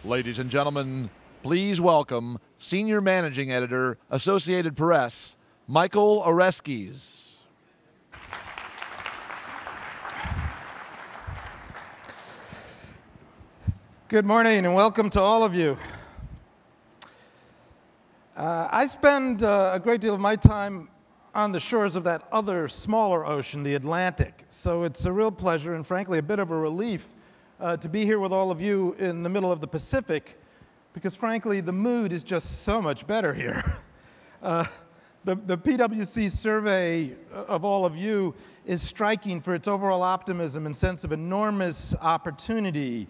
Ladies and gentlemen, please welcome Senior Managing Editor, Associated Press, Michael Oreskes. Good morning and welcome to all of you. I spend a great deal of my time on the shores of that other smaller ocean, the Atlantic. So it's a real pleasure and frankly a bit of a relief to be here with all of you in the middle of the Pacific, because frankly the mood is just so much better here. The PwC survey of all of you is striking for its overall optimism and sense of enormous opportunity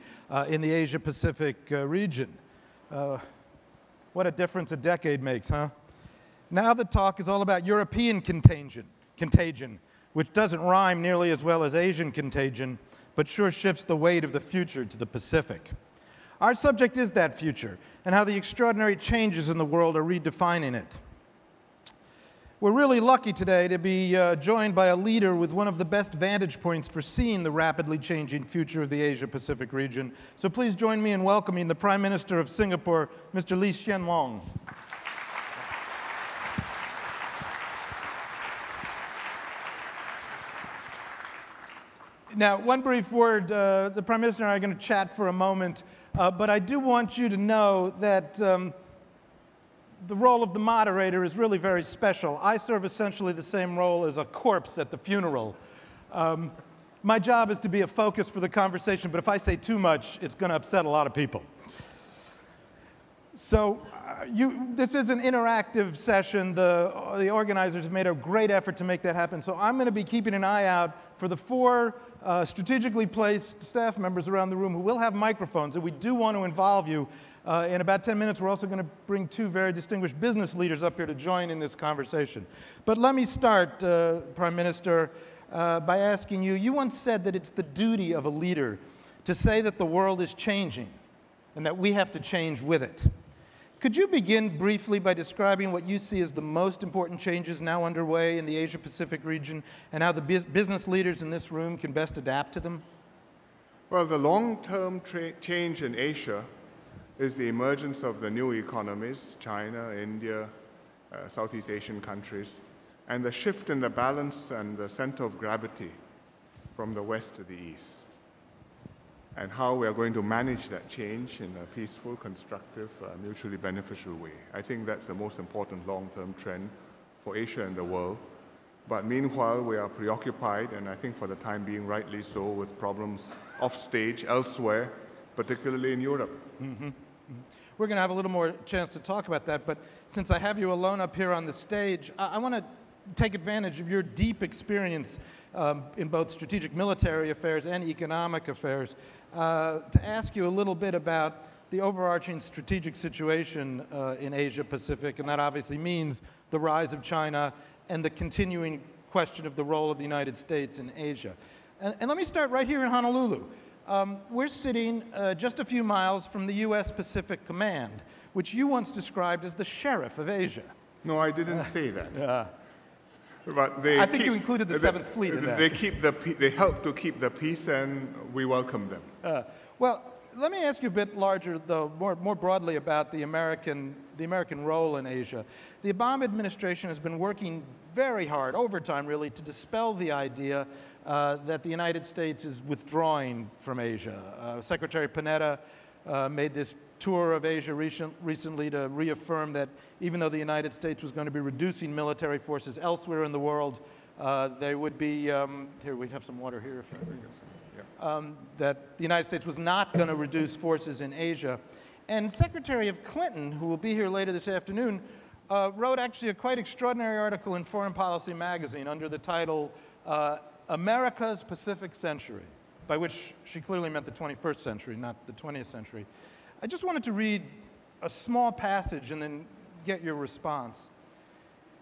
in the Asia-Pacific region. What a difference a decade makes, huh? Now the talk is all about European contagion, which doesn't rhyme nearly as well as Asian contagion, but sure shifts the weight of the future to the Pacific. Our subject is that future, and how the extraordinary changes in the world are redefining it. We're really lucky today to be joined by a leader with one of the best vantage points for seeing the rapidly changing future of the Asia-Pacific region. So please join me in welcoming the Prime Minister of Singapore, Mr. Lee Hsien Loong. Now, one brief word, the Prime Minister and I are going to chat for a moment, but I do want you to know that the role of the moderator is really very special. I serve essentially the same role as a corpse at the funeral. My job is to be a focus for the conversation, but if I say too much, it's going to upset a lot of people. So this is an interactive session. The organizers have made a great effort to make that happen. So I'm going to be keeping an eye out for the four strategically placed staff members around the room who will have microphones, and we do want to involve you. In about 10 minutes, we're also going to bring two very distinguished business leaders up here to join in this conversation. But let me start, Prime Minister, by asking you, you once said that it's the duty of a leader to say that the world is changing and that we have to change with it. Could you begin briefly by describing what you see as the most important changes now underway in the Asia-Pacific region and how the business leaders in this room can best adapt to them? Well, the long-term change in Asia is the emergence of the new economies, China, India, Southeast Asian countries, and the shift in the balance and the center of gravity from the west to the east, and how we are going to manage that change in a peaceful, constructive, mutually beneficial way. I think that's the most important long-term trend for Asia and the world. But meanwhile, we are preoccupied, and I think for the time being, rightly so, with problems off-stage elsewhere, particularly in Europe. Mm-hmm. We're going to have a little more chance to talk about that, but since I have you alone up here on the stage, I want to take advantage of your deep experience in both strategic military affairs and economic affairs to ask you a little bit about the overarching strategic situation in Asia-Pacific, and that obviously means the rise of China and the continuing question of the role of the United States in Asia. And let me start right here in Honolulu. We're sitting just a few miles from the U.S. Pacific Command, which you once described as the sheriff of Asia. No, I didn't say that. But I think you included the Seventh Fleet in that. They help to keep the peace, and we welcome them. Well, let me ask you a bit larger, though, more broadly about the American role in Asia. The Obama administration has been working very hard, overtime really, to dispel the idea that the United States is withdrawing from Asia. Secretary Panetta made this tour of Asia recently to reaffirm that even though the United States was going to be reducing military forces elsewhere in the world, they would be, here we have some water here. That the United States was not going to reduce forces in Asia. And Secretary of Clinton, who will be here later this afternoon, wrote actually a quite extraordinary article in Foreign Policy magazine under the title America's Pacific Century, by which she clearly meant the 21st century, not the 20th century. I just wanted to read a small passage and then get your response.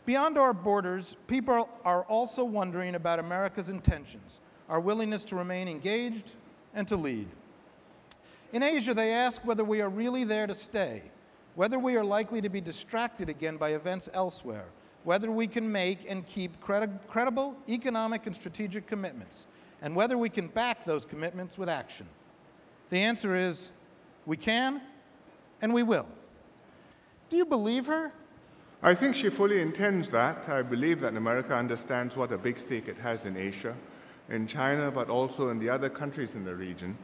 Beyond our borders, people are also wondering about America's intentions, our willingness to remain engaged and to lead. In Asia, they ask whether we are really there to stay, whether we are likely to be distracted again by events elsewhere, whether we can make and keep credible economic and strategic commitments, and whether we can back those commitments with action. The answer is we can and we will. Do you believe her? I think she fully intends that. I believe that America understands what a big stake it has in Asia, in China, but also in the other countries in the region.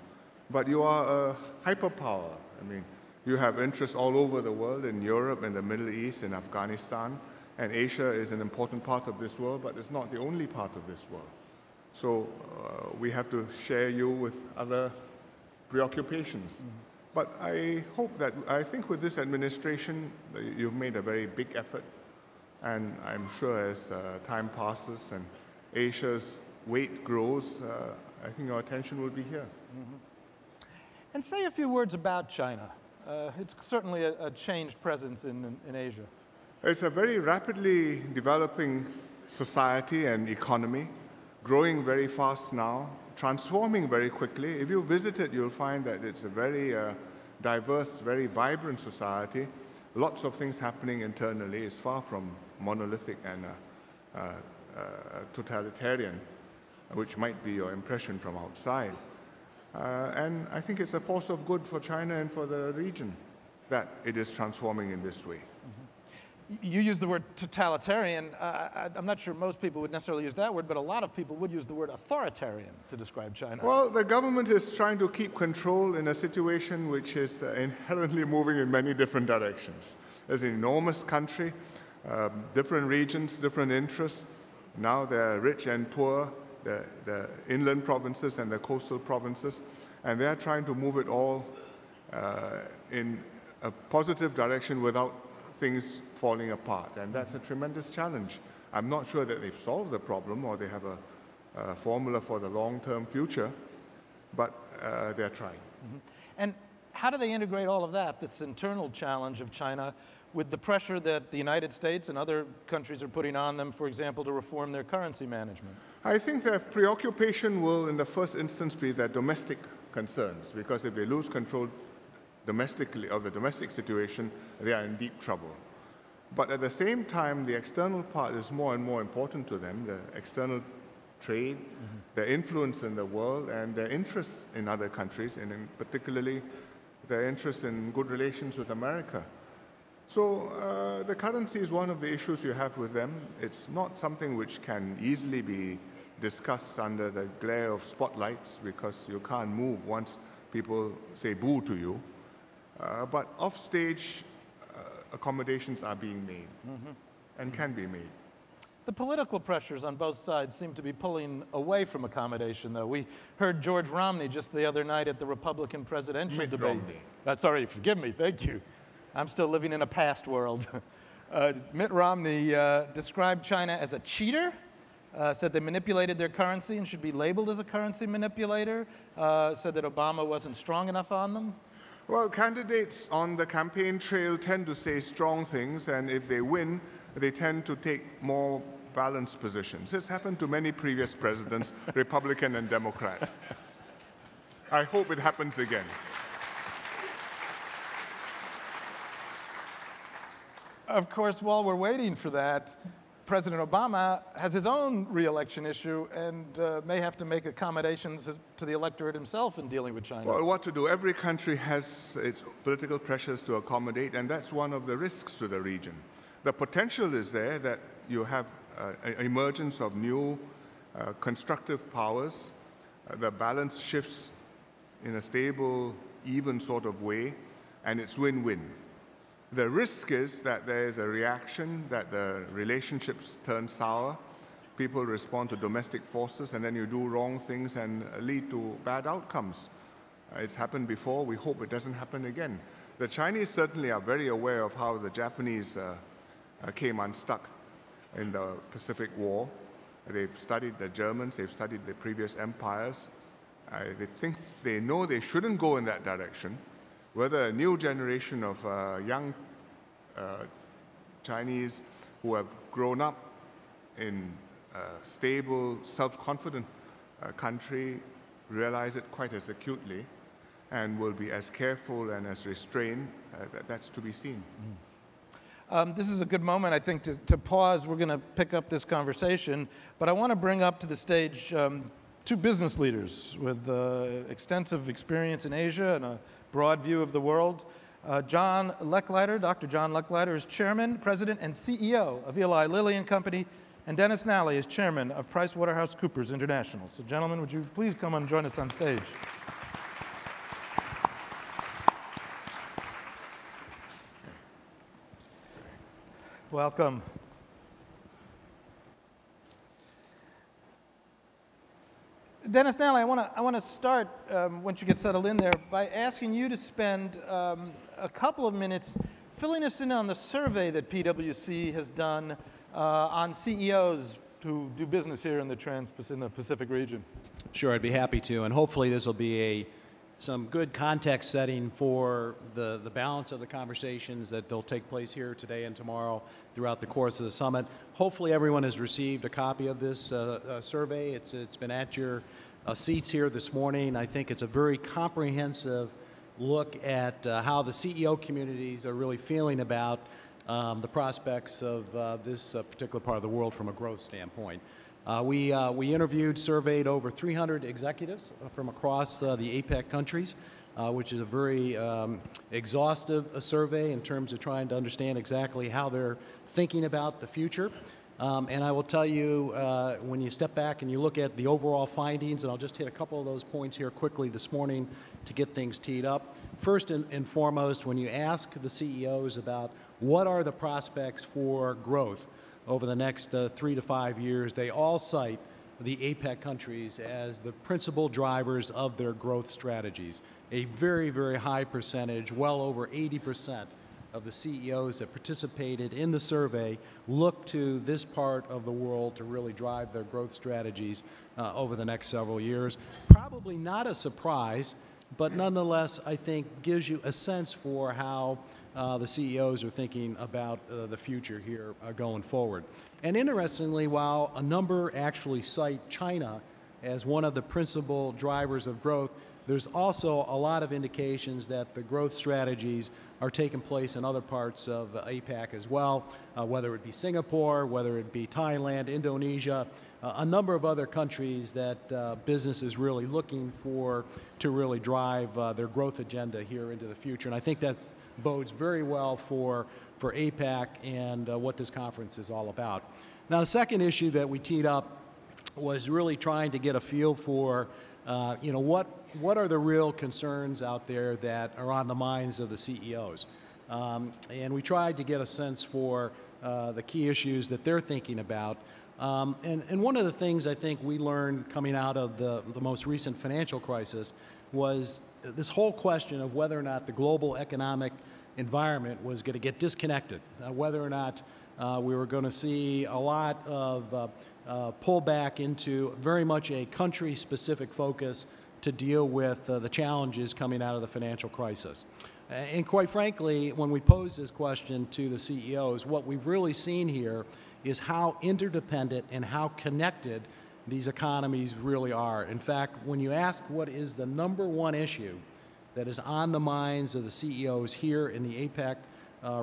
But you are a hyperpower. I mean, you have interests all over the world, in Europe, in the Middle East, in Afghanistan, and Asia is an important part of this world, but it's not the only part of this world. So we have to share you with other preoccupations. Mm-hmm. But I think with this administration, you've made a very big effort. And I'm sure as time passes and Asia's weight grows, I think our attention will be here. Mm-hmm. And say a few words about China. It's certainly a changed presence in Asia. It's a very rapidly developing society and economy, growing very fast now, transforming very quickly. If you visit it, you'll find that it's a very diverse, very vibrant society. Lots of things happening internally. It's far from monolithic and totalitarian, which might be your impression from outside. And I think it's a force of good for China and for the region that it is transforming in this way. Mm-hmm. You use the word totalitarian. I'm not sure most people would necessarily use that word, but a lot of people would use the word authoritarian to describe China. Well, the government is trying to keep control in a situation which is inherently moving in many different directions. There's an enormous country, different regions, different interests. Now there are rich and poor, the inland provinces and the coastal provinces, and they're trying to move it all in a positive direction without things falling apart, and that's a tremendous challenge. I'm not sure that they've solved the problem or they have a formula for the long-term future, but they're trying. Mm-hmm. And how do they integrate all of that, this internal challenge of China, with the pressure that the United States and other countries are putting on them, for example, to reform their currency management? I think their preoccupation will, in the first instance, be their domestic concerns, because if they lose control domestically of the domestic situation, they are in deep trouble. But at the same time, the external part is more and more important to them, the external trade, mm-hmm. their influence in the world, and their interests in other countries, and particularly their interest in good relations with America. So the currency is one of the issues you have with them. It's not something which can easily be discussed under the glare of spotlights, because you can't move once people say boo to you. But off-stage accommodations are being made, mm-hmm. and can be made. The political pressures on both sides seem to be pulling away from accommodation, though. We heard George Romney just the other night at the Republican presidential debate. Sorry, forgive me, thank you. I'm still living in a past world. Mitt Romney described China as a cheater, said they manipulated their currency and should be labeled as a currency manipulator, said that Obama wasn't strong enough on them. Well, candidates on the campaign trail tend to say strong things, and if they win, they tend to take more balanced positions. This happened to many previous presidents, Republican and Democrat. I hope it happens again. Of course, while we're waiting for that, President Obama has his own re-election issue and may have to make accommodations to the electorate himself in dealing with China. Well, what to do? Every country has its political pressures to accommodate, and that's one of the risks to the region. The potential is there that you have an emergence of new constructive powers. The balance shifts in a stable, even sort of way, and it's win-win. The risk is that there is a reaction, that the relationships turn sour, people respond to domestic forces, and then you do wrong things and lead to bad outcomes. It's happened before. We hope it doesn't happen again. The Chinese certainly are very aware of how the Japanese came unstuck in the Pacific War. They've studied the Germans, they've studied the previous empires. They know they shouldn't go in that direction. Whether a new generation of young Chinese who have grown up in a stable, self-confident country realize it quite as acutely and will be as careful and as restrained, that's to be seen. This is a good moment, I think, to pause. We're going to pick up this conversation, but I want to bring up to the stage two business leaders with extensive experience in Asia and a broad view of the world. John Lechleiter, Dr. John Lechleiter is Chairman, President, and CEO of Eli Lilly and Company, and Dennis Nally is Chairman of PricewaterhouseCoopers International. So gentlemen, would you please come and join us on stage? Welcome. Dennis Nally, I want to start, once you get settled in there, by asking you to spend a couple of minutes filling us in on the survey that PwC has done on CEOs who do business here in the Pacific region. Sure, I'd be happy to, and hopefully this will be some good context setting for the balance of the conversations that they'll take place here today and tomorrow throughout the course of the summit. Hopefully everyone has received a copy of this survey. It's been at your seats here this morning. I think it's a very comprehensive look at how the CEO communities are really feeling about the prospects of this particular part of the world from a growth standpoint. We interviewed, surveyed over 300 executives from across the APEC countries, which is a very exhaustive survey in terms of trying to understand exactly how they're thinking about the future. And I will tell you, when you step back and you look at the overall findings, and I'll just hit a couple of those points here quickly this morning to get things teed up. First and foremost, when you ask the CEOs about what are the prospects for growth over the next 3 to 5 years, they all cite the APEC countries as the principal drivers of their growth strategies. A very, very high percentage, well over 80% of the CEOs that participated in the survey look to this part of the world to really drive their growth strategies over the next several years. Probably not a surprise, but nonetheless, I think gives you a sense for how the CEOs are thinking about the future here going forward. And interestingly, while a number actually cite China as one of the principal drivers of growth, there's also a lot of indications that the growth strategies are taking place in other parts of APAC as well, whether it be Singapore, whether it be Thailand, Indonesia, a number of other countries that business is really looking for to really drive their growth agenda here into the future. And I think that bodes very well for APAC and what this conference is all about. Now, the second issue that we teed up was really trying to get a feel for what are the real concerns out there that are on the minds of the CEOs? And we tried to get a sense for the key issues that they're thinking about. And one of the things I think we learned coming out of the most recent financial crisis was this whole question of whether or not the global economic environment was going to get disconnected, whether or not we were going to see a lot of pullback into very much a country-specific focus to deal with the challenges coming out of the financial crisis. And quite frankly, when we posed this question to the CEOs, what we've really seen here is how interdependent and how connected these economies really are. In fact, when you ask what is the number one issue that is on the minds of the CEOs here in the APEC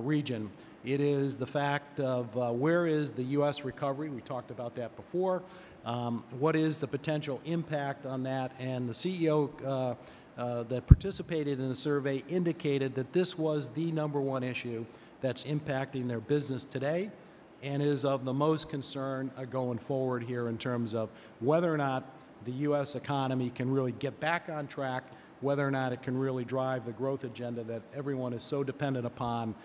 region, it is the fact of where is the U.S. recovery? We talked about that before. What is the potential impact on that? And the CEO that participated in the survey indicated that this was the number one issue that's impacting their business today and is of the most concern going forward here in terms of whether or not the U.S. economy can really get back on track, whether or not it can really drive the growth agenda that everyone is so dependent upon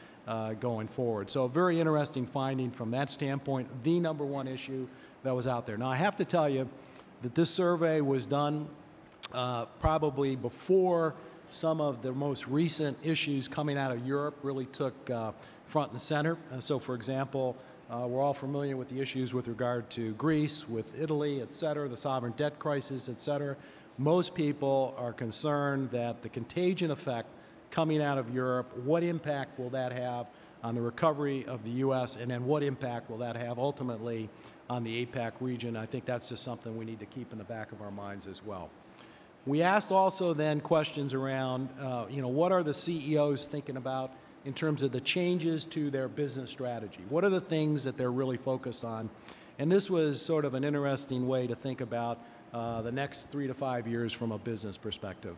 going forward. So a very interesting finding from that standpoint, the number one issue that was out there. Now, I have to tell you that this survey was done probably before some of the most recent issues coming out of Europe really took front and center. So, for example, we're all familiar with the issues with regard to Greece, with Italy, et cetera, the sovereign debt crisis, et cetera. Most people are concerned that the contagion effect coming out of Europe, what impact will that have on the recovery of the U.S., and then what impact will that have ultimately on the APAC region? I think that's just something we need to keep in the back of our minds as well. We asked also then questions around, what are the CEOs thinking about in terms of the changes to their business strategy? What are the things that they're really focused on? And this was sort of an interesting way to think about the next 3 to 5 years from a business perspective.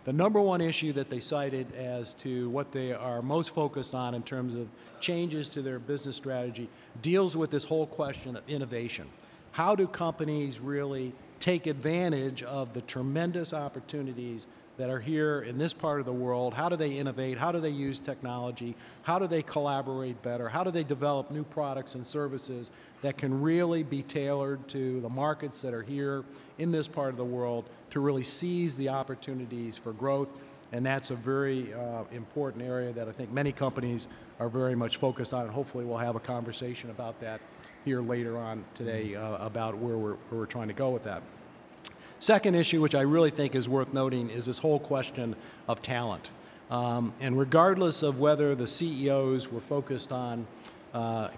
The number one issue that they cited as to what they are most focused on in terms of changes to their business strategy deals with this whole question of innovation. How do companies really take advantage of the tremendous opportunities that are here in this part of the world? How do they innovate? How do they use technology? How do they collaborate better? How do they develop new products and services that can really be tailored to the markets that are here in this part of the world to really seize the opportunities for growth? And that's a very important area that I think many companies are very much focused on, and hopefully we'll have a conversation about that here later on today about where we're trying to go with that. Second issue, which I really think is worth noting, is this whole question of talent. And regardless of whether the CEOs were focused on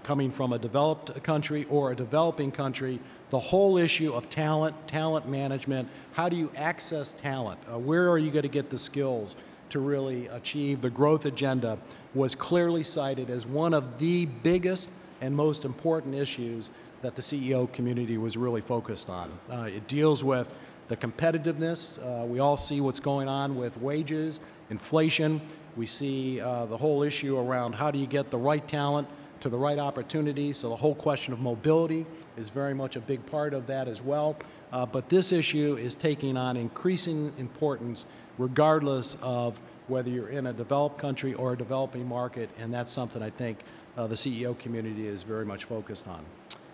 coming from a developed country or a developing country, the whole issue of talent, talent management, how do you access talent? Where are you going to get the skills to really achieve the growth agenda was clearly cited as one of the biggest and most important issues that the CEO community was really focused on. It deals with the competitiveness. We all see what's going on with wages, inflation. We see the whole issue around how do you get the right talent to the right opportunities. So the whole question of mobility is very much a big part of that as well. But this issue is taking on increasing importance regardless of whether you're in a developed country or a developing market, and that's something I think the CEO community is very much focused on.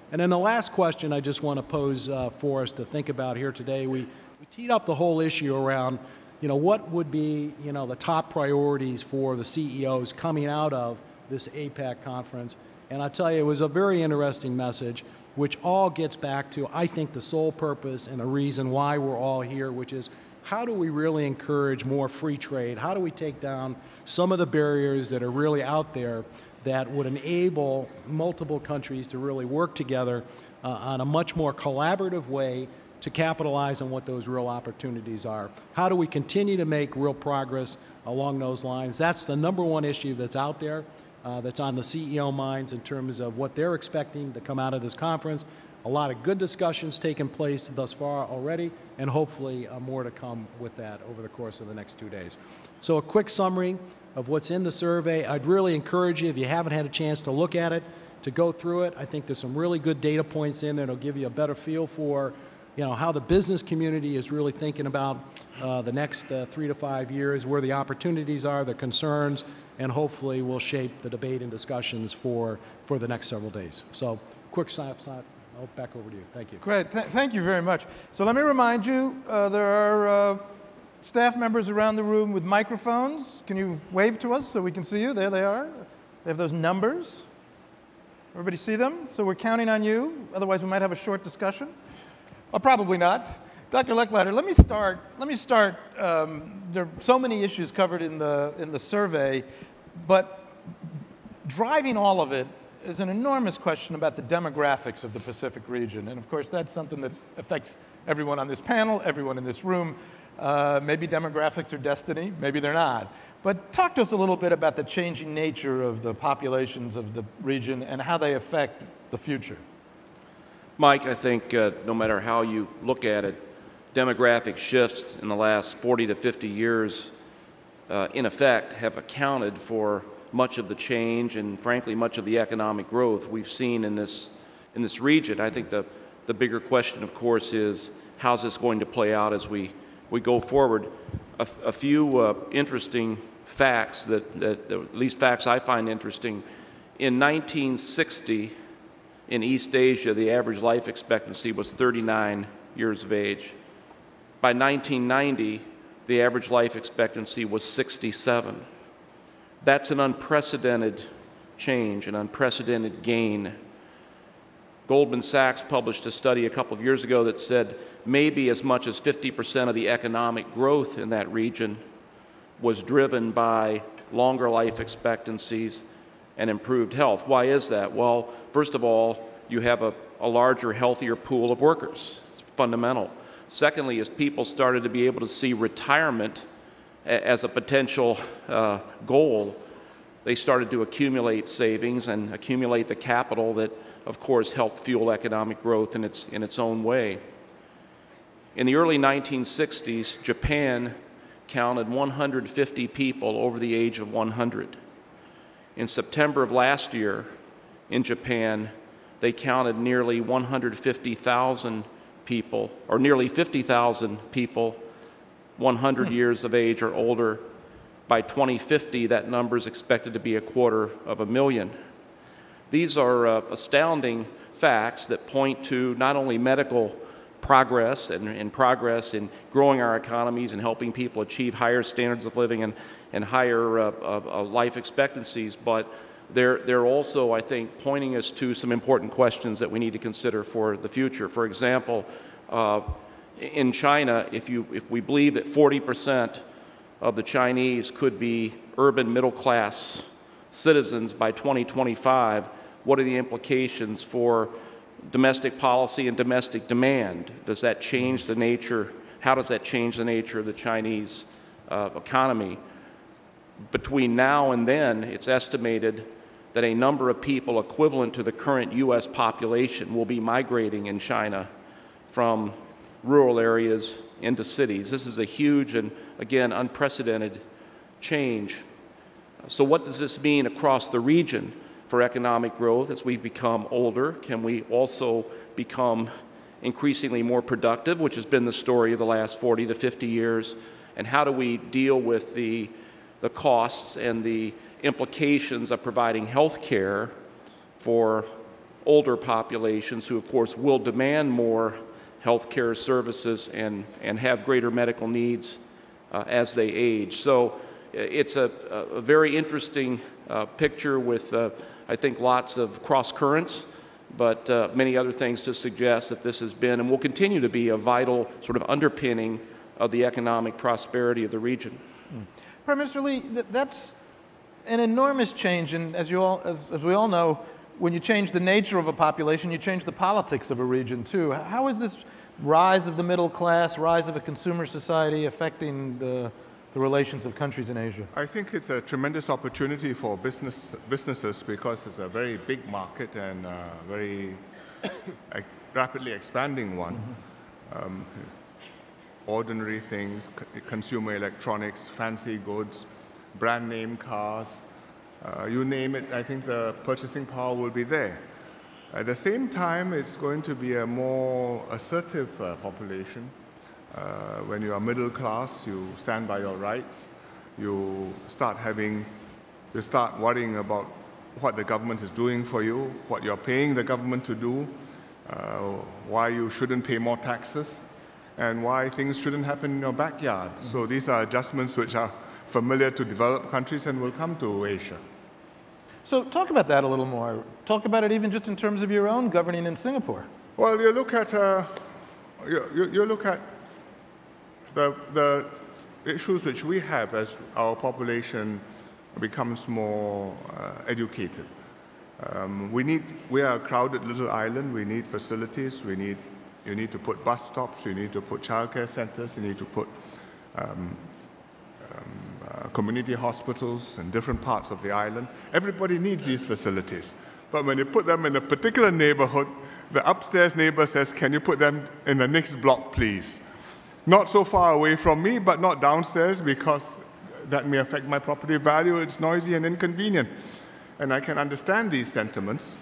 And then the last question I just want to pose for us to think about here today, we teed up the whole issue around, what would be, the top priorities for the CEOs coming out of this APAC conference. And I'll tell you, it was a very interesting message, which all gets back to, I think, the sole purpose and the reason why we're all here, which is how do we really encourage more free trade? How do we take down some of the barriers that are really out there that would enable multiple countries to really work together on a much more collaborative way to capitalize on what those real opportunities are? How do we continue to make real progress along those lines? That's the number one issue that's out there, that's on the CEO minds in terms of what they're expecting to come out of this conference. A lot of good discussions taking place thus far already, and hopefully more to come with that over the course of the next 2 days. So a quick summary of what's in the survey. I'd really encourage you, if you haven't had a chance to look at it, to go through it. I think there's some really good data points in there that'll give you a better feel for how the business community is really thinking about the next 3 to 5 years, where the opportunities are, the concerns, and hopefully will shape the debate and discussions for the next several days. So quick snapshot. I'll back over to you. Thank you. Great. Thank you very much. So let me remind you, there are staff members around the room with microphones. Can you wave to us so we can see you? There they are. They have those numbers. Everybody see them? So we're counting on you. Otherwise, we might have a short discussion. Or probably not. Dr. Lechleiter, let me start. There are so many issues covered in the survey, but driving all of it is an enormous question about the demographics of the Pacific region. And of course, that's something that affects everyone on this panel, everyone in this room. Maybe demographics are destiny, maybe they're not. But talk to us a little bit about the changing nature of the populations of the region and how they affect the future. Mike, I think no matter how you look at it, demographic shifts in the last 40 to 50 years, in effect, have accounted for much of the change and, frankly, much of the economic growth we've seen in this region. I think the bigger question, of course, is how's this going to play out as we go forward. A few interesting facts at least facts I find interesting. In 1960, in East Asia, the average life expectancy was 39 years of age. By 1990, the average life expectancy was 67. That's an unprecedented change, an unprecedented gain. Goldman Sachs published a study a couple of years ago that said maybe as much as 50% of the economic growth in that region was driven by longer life expectancies and improved health. Why is that? Well, first of all, you have a larger, healthier pool of workers. It's fundamental. Secondly, as people started to be able to see retirement as a potential goal, they started to accumulate savings and accumulate the capital that, of course, helped fuel economic growth in its own way. In the early 1960s, Japan counted 150 people over the age of 100. In September of last year, in Japan, they counted nearly 150,000 people, or nearly 50,000 people 100 years of age or older. By 2050, that number is expected to be 250,000. These are astounding facts that point to not only medical progress and progress in growing our economies and helping people achieve higher standards of living and higher life expectancies, but they're also, I think, pointing us to some important questions that we need to consider for the future. For example, in China, if we believe that 40% of the Chinese could be urban middle-class citizens by 2025, what are the implications for domestic policy and domestic demand? Does that change the nature? How does that change the nature of the Chinese economy? Between now and then, it's estimated that a number of people equivalent to the current U.S. population will be migrating in China from rural areas into cities. This is a huge and, again, unprecedented change. So what does this mean across the region for economic growth as we become older? Can we also become increasingly more productive, which has been the story of the last 40 to 50 years? And how do we deal with the costs and the implications of providing health care for older populations who, of course, will demand more health care services and have greater medical needs as they age? So it's a very interesting picture with, I think, lots of cross currents, but many other things to suggest that this has been and will continue to be a vital sort of underpinning of the economic prosperity of the region. Prime Minister Lee, that's an enormous change, and as we all know, when you change the nature of a population, you change the politics of a region too. How is this rise of the middle class, rise of a consumer society affecting the relations of countries in Asia? I think it's a tremendous opportunity for businesses because it's a very big market and a very rapidly expanding one. Ordinary things, consumer electronics, fancy goods, brand name cars, you name it, I think the purchasing power will be there. At the same time, it's going to be a more assertive population. When you are middle class, you stand by your rights. You start worrying about what the government is doing for you, what you're paying the government to do, why you shouldn't pay more taxes, and why things shouldn't happen in your backyard. So these are adjustments which are familiar to developed countries and will come to Asia. So talk about that a little more. Talk about it even just in terms of your own governing in Singapore. Well, you look at the issues which we have as our population becomes more educated. We are a crowded little island. We need facilities. You need to put bus stops. You need to put childcare centers. You need to put community hospitals in different parts of the island. Everybody needs these facilities. But when you put them in a particular neighborhood, the upstairs neighbor says, "Can you put them in the next block, please? Not so far away from me, but not downstairs because that may affect my property value. It's noisy and inconvenient." And I can understand these sentiments.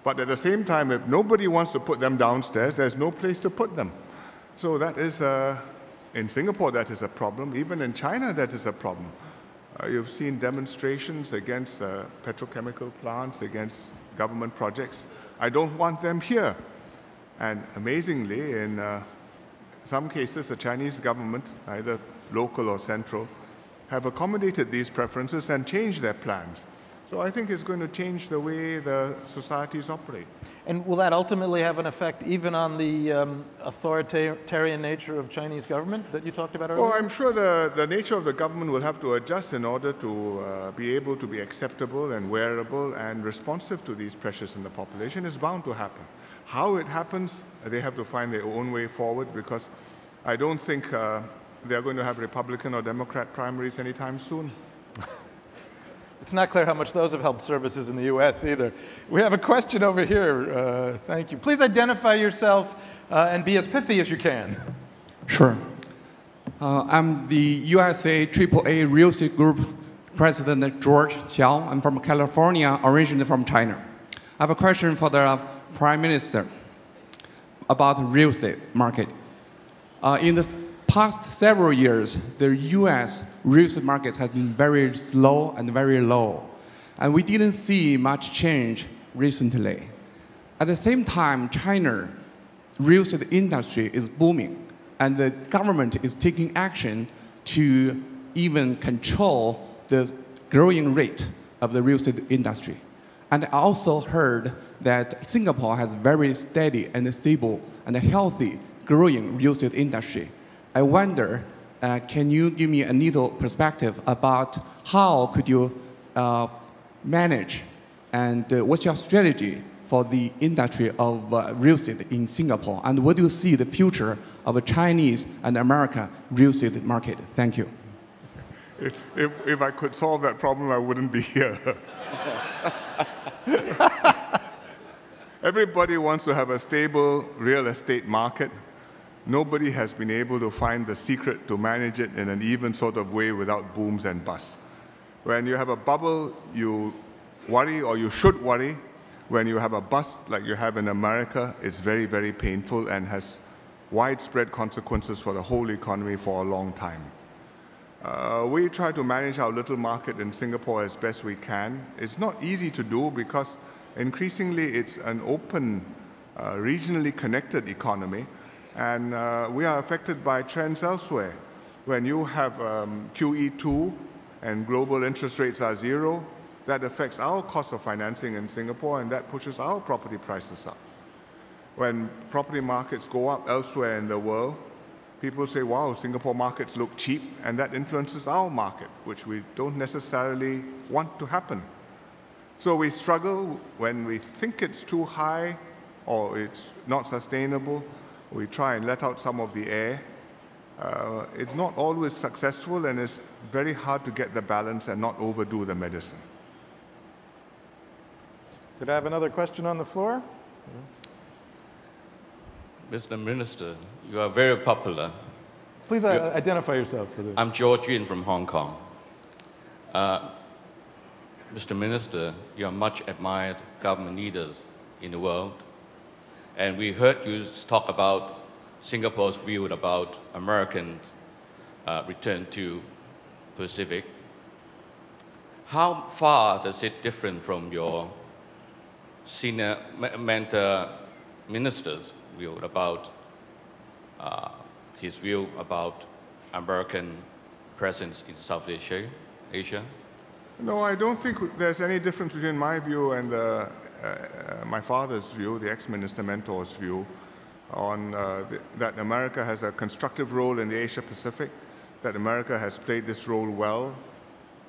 But at the same time, if nobody wants to put them downstairs, there's no place to put them. So that is, in Singapore, that is a problem. Even in China, that is a problem. You've seen demonstrations against petrochemical plants, against government projects. I don't want them here. And amazingly, in some cases, the Chinese government, either local or central, have accommodated these preferences and changed their plans. So I think it's going to change the way the societies operate. And will that ultimately have an effect even on the authoritarian nature of Chinese government that you talked about earlier? Well, I'm sure the nature of the government will have to adjust in order to be able to be acceptable and wearable and responsive to these pressures in the population. Is bound to happen. How it happens, they have to find their own way forward, because I don't think they're going to have Republican or Democrat primaries anytime soon. It's not clear how much those have helped services in the U.S. either. We have a question over here. Thank you. Please identify yourself and be as pithy as you can. Sure. I'm the USA AAA Real Estate Group President George Qiao. I'm from California, originally from China. I have a question for the Prime Minister about the real estate market. In the past several years, the US real estate market has been very slow and very low. And we didn't see much change recently. At the same time, China real estate industry is booming, and the government is taking action to even control the growing rate of the real estate industry. And I also heard that Singapore has very steady and stable and healthy growing real estate industry. I wonder, can you give me a little perspective about how could you manage, and what's your strategy for the industry of real estate in Singapore, and what do you see the future of a Chinese and American real estate market? Thank you. If I could solve that problem, I wouldn't be here. Everybody wants to have a stable real estate market. Nobody has been able to find the secret to manage it in an even sort of way without booms and busts. When you have a bubble, you worry, or you should worry. When you have a bust like you have in America, it's very, very painful and has widespread consequences for the whole economy for a long time. We try to manage our little market in Singapore as best we can. It's not easy to do because increasingly it's an open, regionally connected economy, and we are affected by trends elsewhere. When you have QE2 and global interest rates are zero, that affects our cost of financing in Singapore, and that pushes our property prices up. When property markets go up elsewhere in the world, people say, wow, Singapore markets look cheap, and that influences our market, which we don't necessarily want to happen. So we struggle when we think it's too high or it's not sustainable. We try and let out some of the air. It's not always successful, and it's very hard to get the balance and not overdo the medicine. Did I have another question on the floor? Mr. Minister, you are very popular. Please identify yourself. For this. I'm George Yin from Hong Kong. Mr. Minister, you are much admired government leaders in the world. And we heard you talk about Singapore's view about Americans' return to Pacific. How far does it differ from your senior mentor minister's view about his view about American presence in South Asia? No, I don't think there's any difference between my view and my father's view, the ex-minister mentor's view, on that America has a constructive role in the Asia-Pacific, that America has played this role well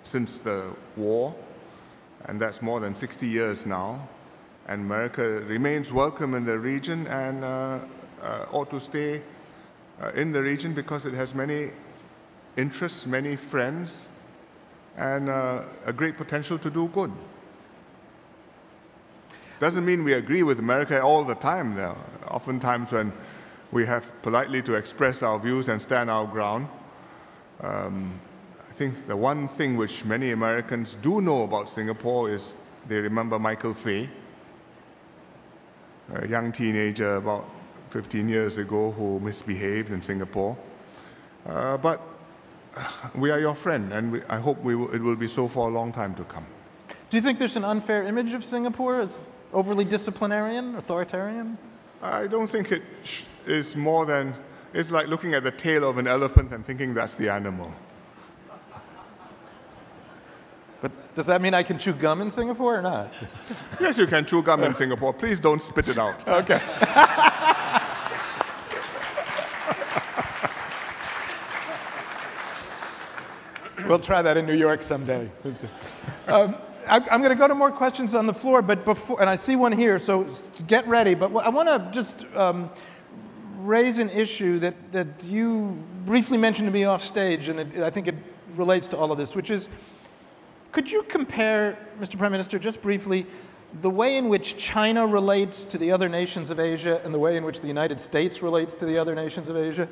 since the war, and that's more than 60 years now. And America remains welcome in the region and ought to stay in the region because it has many interests, many friends, and a great potential to do good. Doesn't mean we agree with America all the time. There are oftentimes when we have politely to express our views and stand our ground. I think the one thing which many Americans do know about Singapore is they remember Michael Fay, a young teenager about 15 years ago who misbehaved in Singapore. But we are your friend, and I hope it will be so for a long time to come. Do you think there's an unfair image of Singapore as overly disciplinarian, authoritarian? I don't think it is more than, it's like looking at the tail of an elephant and thinking that's the animal. But does that mean I can chew gum in Singapore or not? Yes, you can chew gum in Singapore. Please don't spit it out. Okay. We'll try that in New York someday. I'm going to go to more questions on the floor, but before, and I see one here, so get ready. But I want to just raise an issue that you briefly mentioned to me off stage, and I think it relates to all of this, which is, could you compare, Mr. Prime Minister, just briefly, the way in which China relates to the other nations of Asia and the way in which the United States relates to the other nations of Asia?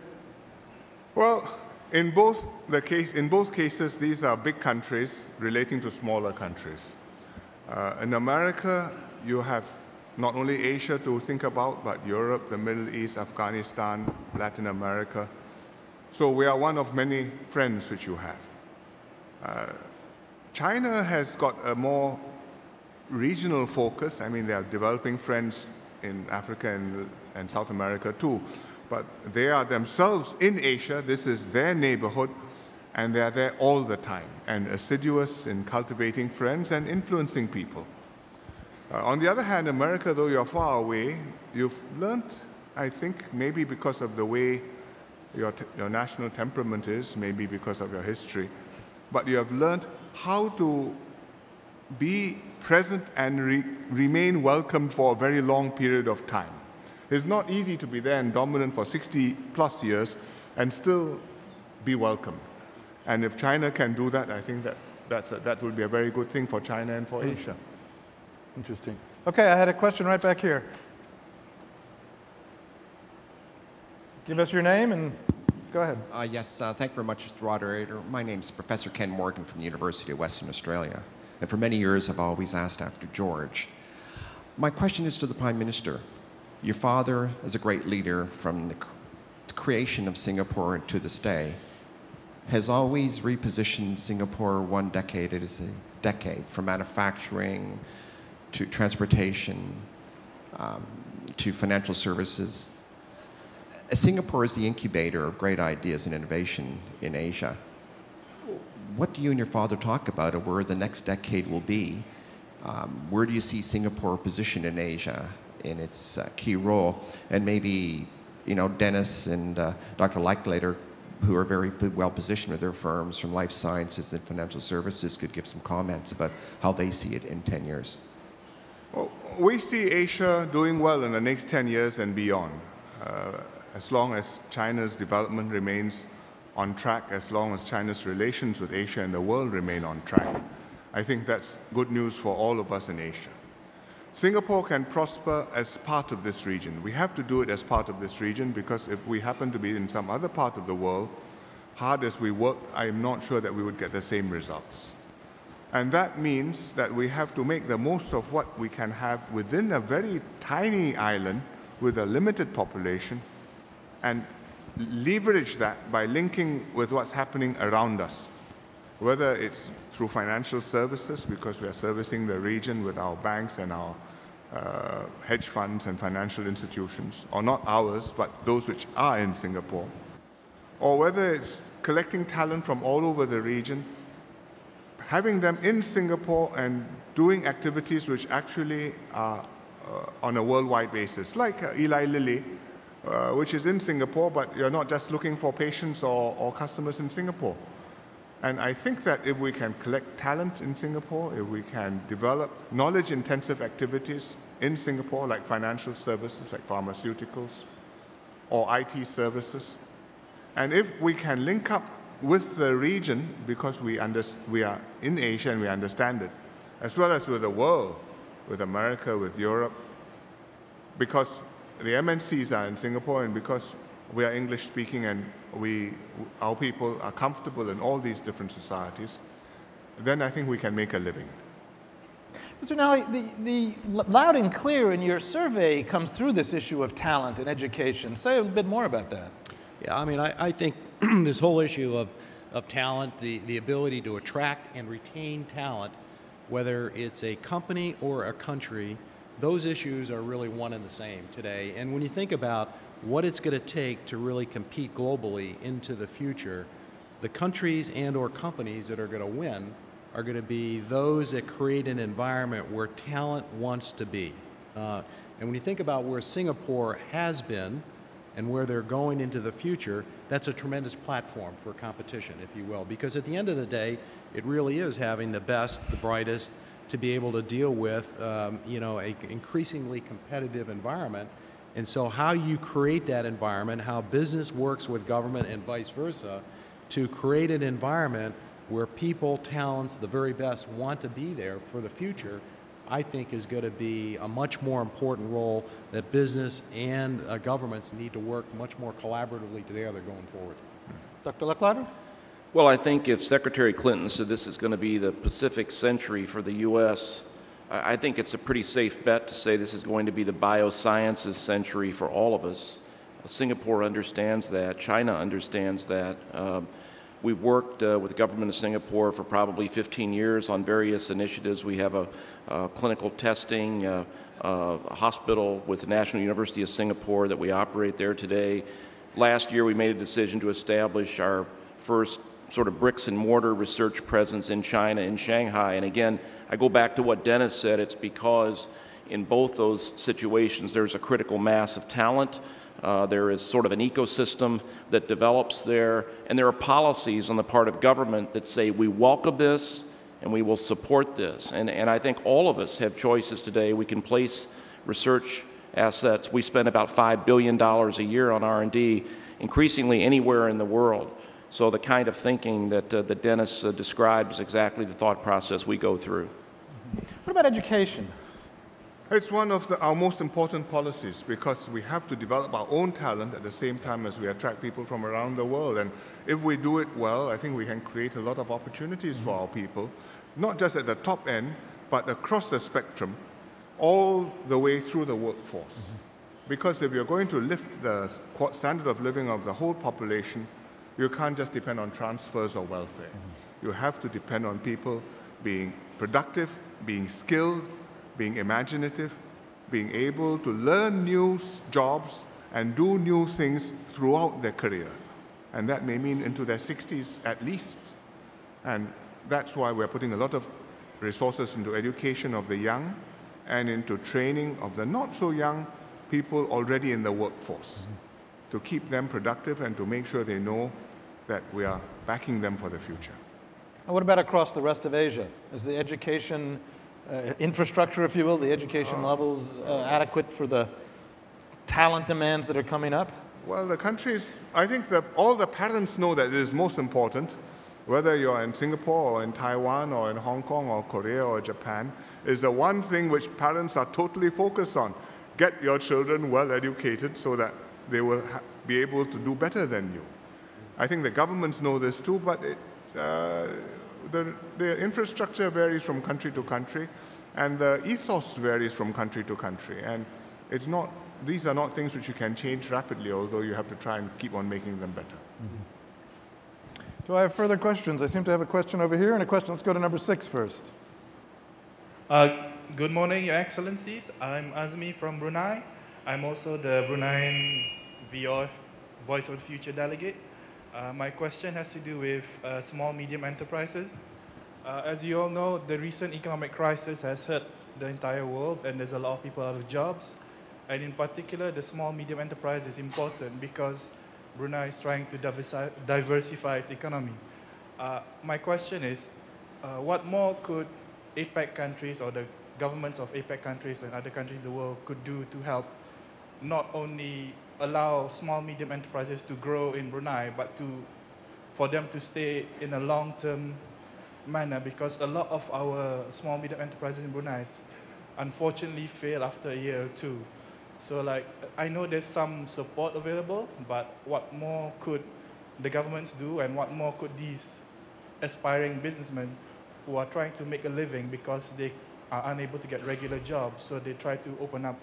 Well, in both cases, these are big countries relating to smaller countries. In America, you have not only Asia to think about, but Europe, the Middle East, Afghanistan, Latin America. So we are one of many friends which you have. China has got a more regional focus. I mean, they are developing friends in Africa and South America too. But they are themselves in Asia. This is their neighborhood, and they are there all the time and assiduous in cultivating friends and influencing people. On the other hand, America, though you're far away, you've learned, I think, maybe because of the way your national temperament is, maybe because of your history, but you have learned how to be present and remain welcome for a very long period of time. It's not easy to be there and dominant for 60 plus years and still be welcome. And if China can do that, I think that will be a very good thing for China and for Asia. Interesting. Okay, I had a question right back here. Give us your name and go ahead. Yes, thank you very much, Mr. Moderator. My name is Professor Ken Morgan from the University of Western Australia. And for many years, I've always asked after George. My question is to the Prime Minister. Your father, as a great leader from the creation of Singapore to this day, has always repositioned Singapore one decade as a decade, from manufacturing to transportation to financial services. Singapore is the incubator of great ideas and innovation in Asia. What do you and your father talk about of where the next decade will be? Where do you see Singapore positioned in Asia in its key role? And maybe, you know, Dennis and Dr. Leichtlater, who are very well positioned with their firms from life sciences and financial services, could give some comments about how they see it in 10 years. Well, we see Asia doing well in the next 10 years and beyond. As long as China's development remains on track, as long as China's relations with Asia and the world remain on track, I think that's good news for all of us in Asia. Singapore can prosper as part of this region. We have to do it as part of this region, because if we happen to be in some other part of the world, hard as we work, I'm not sure that we would get the same results. And that means that we have to make the most of what we can have within a very tiny island with a limited population, and leverage that by linking with what's happening around us, whether it's through financial services, because we are servicing the region with our banks and our hedge funds and financial institutions, or not ours, but those which are in Singapore, or whether it's collecting talent from all over the region, having them in Singapore and doing activities which actually are on a worldwide basis, like Eli Lilly, which is in Singapore, but you're not just looking for patients or customers in Singapore. And I think that if we can collect talent in Singapore, if we can develop knowledge-intensive activities in Singapore, like financial services, like pharmaceuticals, or IT services, and if we can link up with the region, because we are in Asia and we understand it, as well as with the world, with America, with Europe, because the MNCs are in Singapore, and because we are English-speaking and our people are comfortable in all these different societies, then I think we can make a living. Mr. Nally, the loud and clear in your survey comes through this issue of talent and education. Say a bit more about that. Yeah, I mean, I think this whole issue of talent, the ability to attract and retain talent, whether it's a company or a country, those issues are really one and the same today. And when you think about what it's going to take to really compete globally into the future, the countries and or companies that are going to win are going to be those that create an environment where talent wants to be. And when you think about where Singapore has been and where they're going into the future, that's a tremendous platform for competition, if you will, because at the end of the day, it really is having the best, the brightest, to be able to deal with, you know, an increasingly competitive environment. And so how you create that environment, how business works with government and vice versa, to create an environment where people, talents, the very best want to be there for the future, I think is going to be a much more important role that business and governments need to work much more collaboratively together going forward. Dr. Lecklader? Well, I think if Secretary Clinton said this is going to be the Pacific century for the U.S., I think it's a pretty safe bet to say this is going to be the biosciences century for all of us. Singapore understands that. China understands that. We've worked with the government of Singapore for probably 15 years on various initiatives. We have a clinical testing a hospital with the National University of Singapore that we operate there today. Last year, we made a decision to establish our first sort of bricks and mortar research presence in China, in Shanghai. And again, I go back to what Dennis said. It's because in both those situations, there's a critical mass of talent. There is sort of an ecosystem that develops there, and there are policies on the part of government that say we welcome this and we will support this. And I think all of us have choices today. We can place research assets. We spend about $5 billion a year on R&D, increasingly anywhere in the world. So the kind of thinking that Dennis described is exactly the thought process we go through. What about education? It's one of our most important policies because we have to develop our own talent at the same time as we attract people from around the world. And if we do it well, I think we can create a lot of opportunities for our people, not just at the top end, but across the spectrum, all the way through the workforce. Because if you're going to lift the standard of living of the whole population, you can't just depend on transfers or welfare. You have to depend on people being productive, being skilled, being imaginative, being able to learn new jobs and do new things throughout their career. And that may mean into their 60s at least. And that's why we're putting a lot of resources into education of the young and into training of the not so young people already in the workforce to keep them productive and to make sure they know that we are backing them for the future. And what about across the rest of Asia? Is the education infrastructure, if you will, the education levels adequate for the talent demands that are coming up? Well, the countries, I think all the parents know that it is most important, whether you're in Singapore or in Taiwan or in Hong Kong or Korea or Japan, is the one thing which parents are totally focused on. Get your children well educated so that they will be able to do better than you. I think the governments know this too, but the infrastructure varies from country to country, and the ethos varies from country to country. And it's not, these are not things which you can change rapidly, although you have to try and keep on making them better. Do I have further questions? I seem to have a question over here and a question. Let's go to number 6 first. Good morning, Your Excellencies. I'm Azmi from Brunei. I'm also the Bruneian VOF, Voice of the Future delegate. My question has to do with small, medium enterprises. As you all know, the recent economic crisis has hurt the entire world, and there's a lot of people out of jobs. And in particular, the small, medium enterprise is important because Brunei is trying to diversify its economy. My question is, what more could APEC countries or the governments of APEC countries and other countries in the world could do to help not only allow small, medium enterprises to grow in Brunei, but for them to stay in a long-term manner, because a lot of our small, medium enterprises in Brunei unfortunately fail after a year or two. So I know there's some support available, but what more could the governments do, and what more could these aspiring businessmen who are trying to make a living because they are unable to get regular jobs, so they try to open up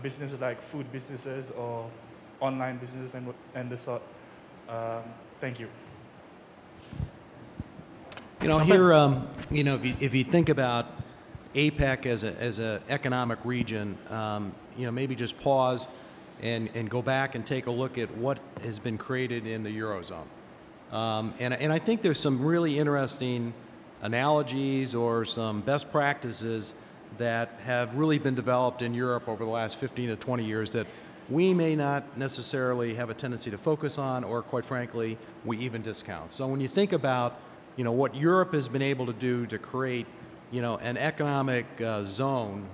businesses like food businesses or online businesses and the sort. Thank you. You know, here, you know, if you think about APEC as an economic region, you know, maybe just pause and go back and take a look at what has been created in the Eurozone. And I think there's some really interesting analogies or some best practices that have really been developed in Europe over the last 15 to 20 years that we may not necessarily have a tendency to focus on, or quite frankly, we even discount. So when you think about, you know, what Europe has been able to do to create, you know, an economic zone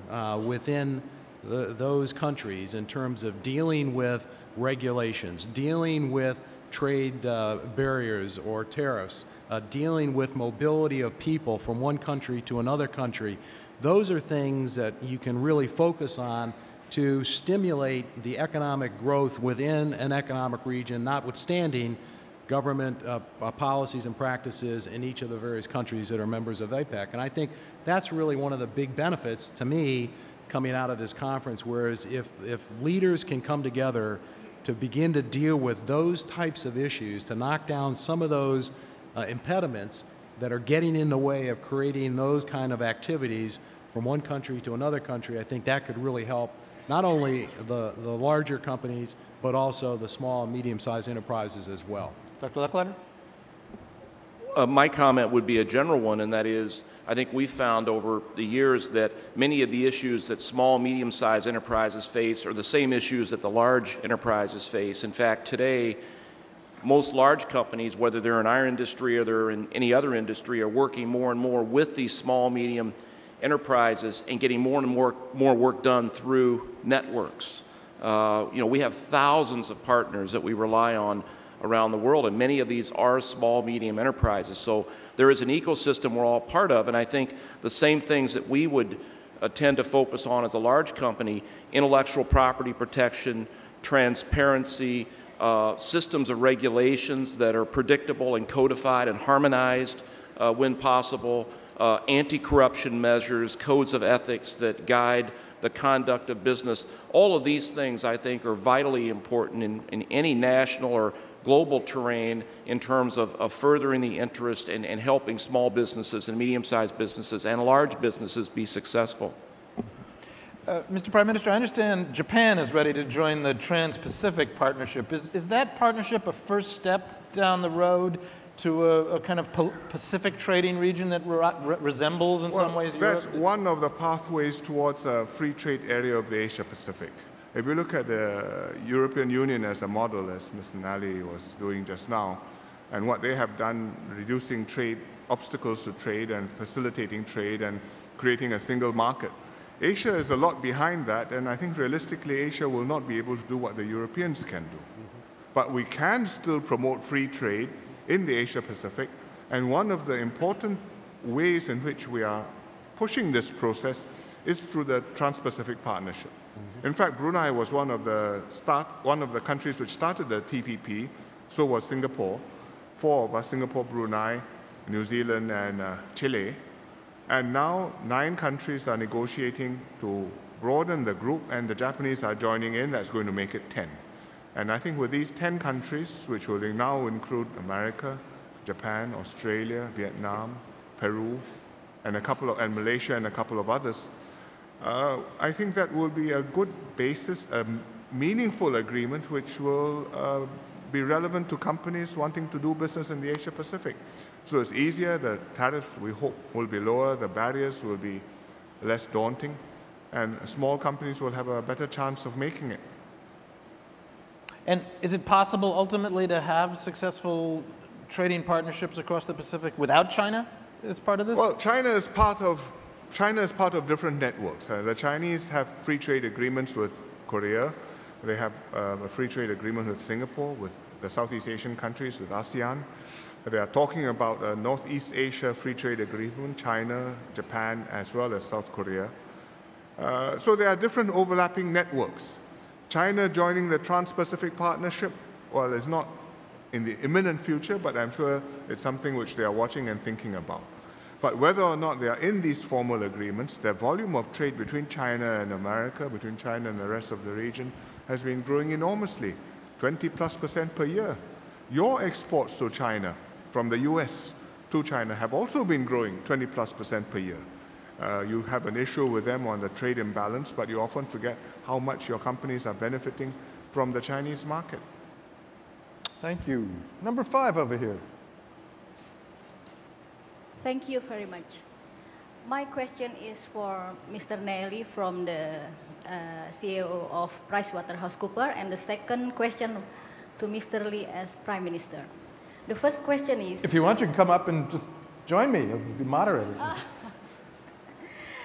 within those countries in terms of dealing with regulations, dealing with trade barriers or tariffs, dealing with mobility of people from one country to another country, those are things that you can really focus on to stimulate the economic growth within an economic region, notwithstanding government policies and practices in each of the various countries that are members of APEC. And I think that's really one of the big benefits to me coming out of this conference, whereas if leaders can come together to begin to deal with those types of issues, to knock down some of those impediments that are getting in the way of creating those kind of activities from one country to another country, I think that could really help not only the larger companies, but also the small and medium-sized enterprises as well. Dr. Lechleiter? My comment would be a general one, and that is, I think we've found over the years that many of the issues that small, medium-sized enterprises face are the same issues that the large enterprises face. In fact, today, most large companies, whether they're in our industry or they're in any other industry, are working more and more with these small, medium enterprises and getting more and more work done through networks. We have thousands of partners that we rely on around the world, and many of these are small, medium enterprises. So there is an ecosystem we're all part of, and I think the same things that we would tend to focus on as a large company, intellectual property protection, transparency, systems of regulations that are predictable and codified and harmonized when possible, anti-corruption measures, codes of ethics that guide the conduct of business. All of these things, I think, are vitally important in any national or global terrain in terms of furthering the interest and helping small businesses and medium-sized businesses and large businesses be successful. Mr. Prime Minister, I understand Japan is ready to join the Trans-Pacific Partnership. Is that partnership a first step down the road to a kind of Pacific trading region that resembles in some ways Europe? That's one of the pathways towards a free trade area of the Asia-Pacific. If you look at the European Union as a model, as Mr. Nally was doing just now, and what they have done, reducing trade, obstacles to trade and facilitating trade and creating a single market. Asia is a lot behind that, and I think realistically Asia will not be able to do what the Europeans can do. But we can still promote free trade in the Asia-Pacific, and one of the important ways in which we are pushing this process is through the Trans-Pacific Partnership. In fact, Brunei was one of the countries which started the TPP, so was Singapore. Four of us, Singapore, Brunei, New Zealand, and Chile. And now 9 countries are negotiating to broaden the group, and the Japanese are joining in. That's going to make it 10. And I think with these 10 countries, which will now include America, Japan, Australia, Vietnam, Peru, and Malaysia and a couple of others, I think that will be a good basis, a meaningful agreement which will be relevant to companies wanting to do business in the Asia-Pacific. So it's easier, the tariffs we hope will be lower, the barriers will be less daunting, and small companies will have a better chance of making it. And is it possible ultimately to have successful trading partnerships across the Pacific without China as part of this? Well, China is part of different networks. The Chinese have free trade agreements with Korea. They have a free trade agreement with Singapore, with the Southeast Asian countries, with ASEAN. They are talking about a Northeast Asia free trade agreement, China, Japan, as well as South Korea. So there are different overlapping networks. China joining the Trans-Pacific Partnership, well, is not in the imminent future, but I'm sure it's something which they are watching and thinking about. But whether or not they are in these formal agreements, the volume of trade between China and America, between China and the rest of the region, has been growing enormously, 20+% per year. Your exports to China from the US to China have also been growing 20+% per year. You have an issue with them on the trade imbalance, but you often forget how much your companies are benefiting from the Chinese market. Thank you. Number 5 over here. Thank you very much. My question is for Mr. Nally from the CEO of PricewaterhouseCoopers, and the second question to Mr. Lee as Prime Minister. The first question is... If you want, you can come up and just join me. I'll be moderator.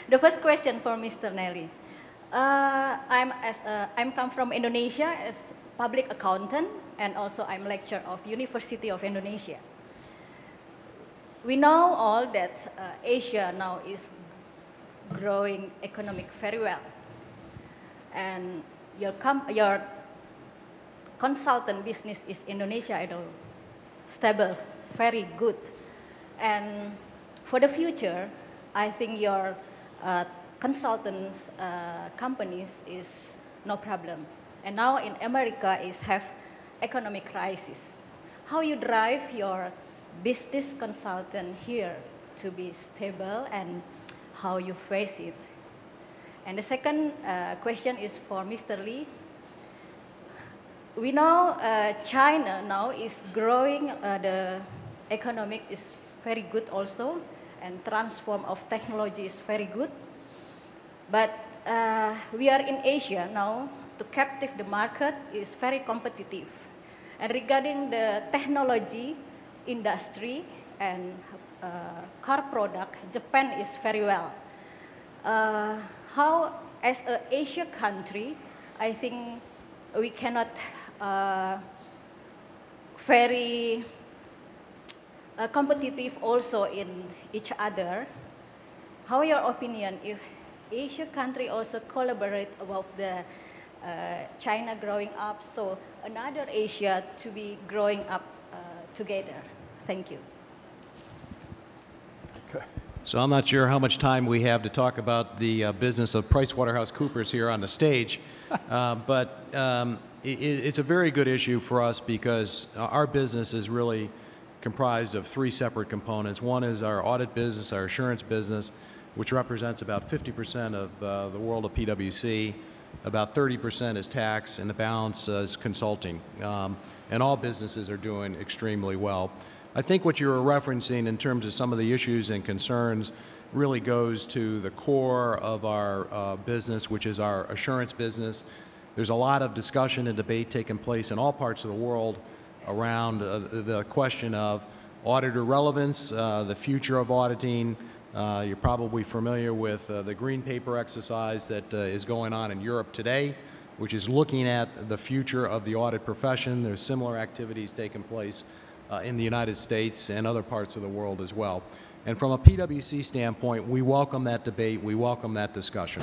The first question for Mr. Nally. I'm come from Indonesia as public accountant, and also I'm lecturer of University of Indonesia. We know all that Asia now is growing economic very well. And your consultant business is Indonesia, I know, stable, very good. And for the future, I think your consultants companies is no problem. And now in America is have economic crisis. How you drive your business consultant here to be stable and how you face it? And the second question is for Mr. Lee. We know China now is growing, the economic is very good also, and transform of technology is very good. But we are in Asia now, to captive the market is very competitive. And regarding the technology industry and car product, Japan is very well. How, as an Asia country, I think we cannot very competitive also in each other. How your opinion if Asia country also collaborate about the China growing up, so another Asia to be growing up together? Thank you. Okay. So I'm not sure how much time we have to talk about the business of PricewaterhouseCoopers here on the stage, but it's a very good issue for us because our business is really comprised of three separate components. One is our audit business, our assurance business, which represents about 50% of the world of PwC. About 30% is tax, and the balance is consulting. And all businesses are doing extremely well. I think what you were referencing in terms of some of the issues and concerns really goes to the core of our business, which is our assurance business. There's a lot of discussion and debate taking place in all parts of the world around the question of auditor relevance, the future of auditing. You're probably familiar with the green paper exercise that is going on in Europe today, which is looking at the future of the audit profession. There's similar activities taking place in the United States and other parts of the world as well. And from a PwC standpoint, we welcome that debate, we welcome that discussion.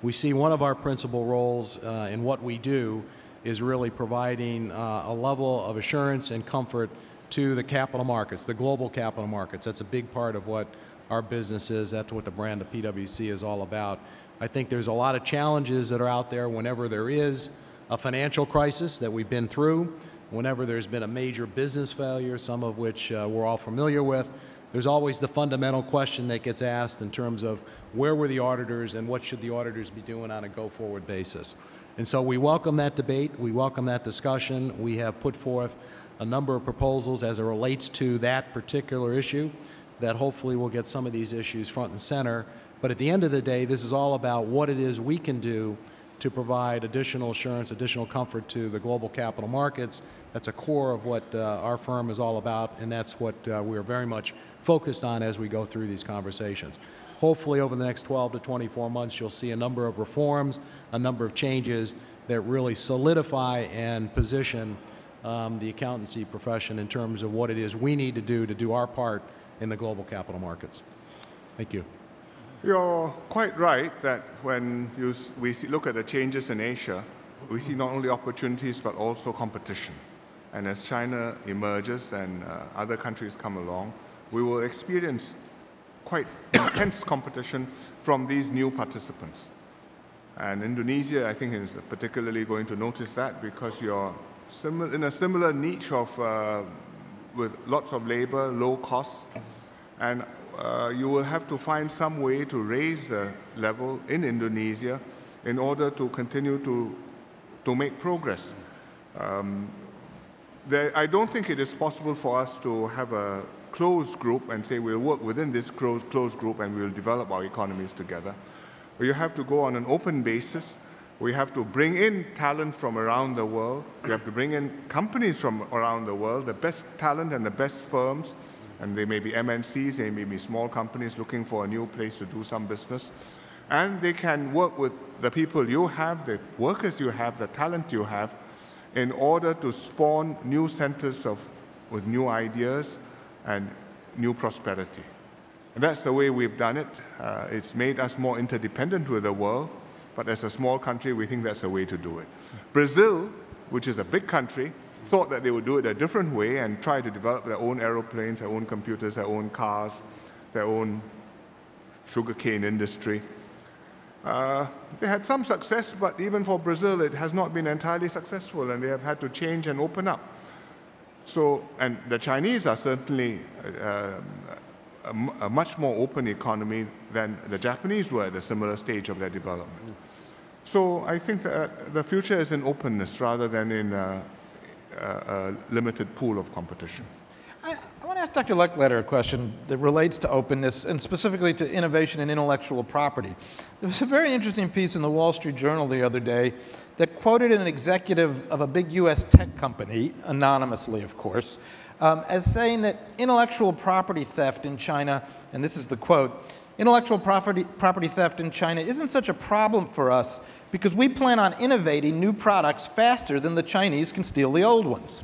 We see one of our principal roles in what we do is really providing a level of assurance and comfort to the capital markets, the global capital markets. That's a big part of what our business is. That's what the brand of PwC is all about. I think there's a lot of challenges that are out there whenever there is a financial crisis that we've been through, whenever there's been a major business failure, some of which we're all familiar with. There's always the fundamental question that gets asked in terms of where were the auditors and what should the auditors be doing on a go-forward basis. And so we welcome that debate, we welcome that discussion. We have put forth a number of proposals as it relates to that particular issue that hopefully will get some of these issues front and center. But at the end of the day, this is all about what it is we can do to provide additional assurance, additional comfort to the global capital markets. That's a core of what our firm is all about, and that's what we're very much focused on as we go through these conversations. Hopefully over the next 12 to 24 months, you'll see a number of reforms, a number of changes that really solidify and position the accountancy profession in terms of what it is we need to do our part in the global capital markets. Thank you. You're quite right that when we look at the changes in Asia, we see not only opportunities but also competition. And as China emerges and other countries come along, we will experience quite intense competition from these new participants. And Indonesia, I think, is particularly going to notice that because you're in a similar niche of with lots of labor, low costs, and you will have to find some way to raise the level in Indonesia in order to continue to make progress. I don't think it is possible for us to have a closed group and say we'll work within this closed group and we'll develop our economies together. You have to go on an open basis. We have to bring in talent from around the world. We have to bring in companies from around the world, the best talent and the best firms. And they may be MNCs, they may be small companies looking for a new place to do some business. And they can work with the people you have, the workers you have, the talent you have, in order to spawn new centers with new ideas and new prosperity. And that's the way we've done it. It's made us more interdependent with the world, but as a small country, we think that's the way to do it. Brazil, which is a big country, thought that they would do it a different way and try to develop their own aeroplanes, their own computers, their own cars, their own sugarcane industry. They had some success, but even for Brazil, it has not been entirely successful, and they have had to change and open up. So, and the Chinese are certainly a much more open economy than the Japanese were at a similar stage of their development. So I think that the future is in openness rather than in a limited pool of competition. I want to ask Dr. Leckletter a question that relates to openness and specifically to innovation and intellectual property. There was a very interesting piece in the Wall Street Journal the other day that quoted an executive of a big U.S. tech company, anonymously of course, as saying that intellectual property theft in China, and this is the quote, intellectual property theft in China isn't such a problem for us because we plan on innovating new products faster than the Chinese can steal the old ones.